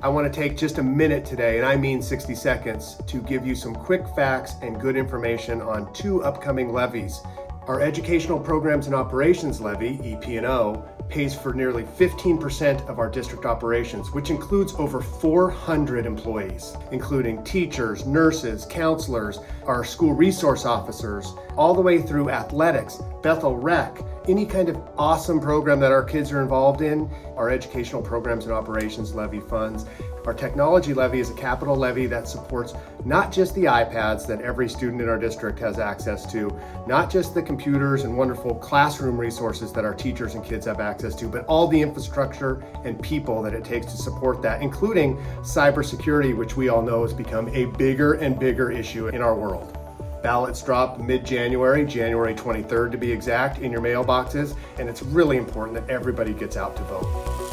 I want to take just a minute today, and I mean 60 seconds, to give you some quick facts and good information on 2 upcoming levies. Our Educational Programs and Operations levy, EP&O, pays for nearly 15% of our district operations, which includes over 400 employees, including teachers, nurses, counselors, our school resource officers, all the way through athletics, Bethel Rec, any kind of awesome program that our kids are involved in. Our Educational Programs and Operations levy funds. Our technology levy is a capital levy that supports not just the iPads that every student in our district has access to, not just the computers and wonderful classroom resources that our teachers and kids have access to, but all the infrastructure and people that it takes to support that, including cybersecurity, which we all know has become a bigger and bigger issue in our world. Ballots drop mid-January, January 23rd to be exact, in your mailboxes, and it's really important that everybody gets out to vote.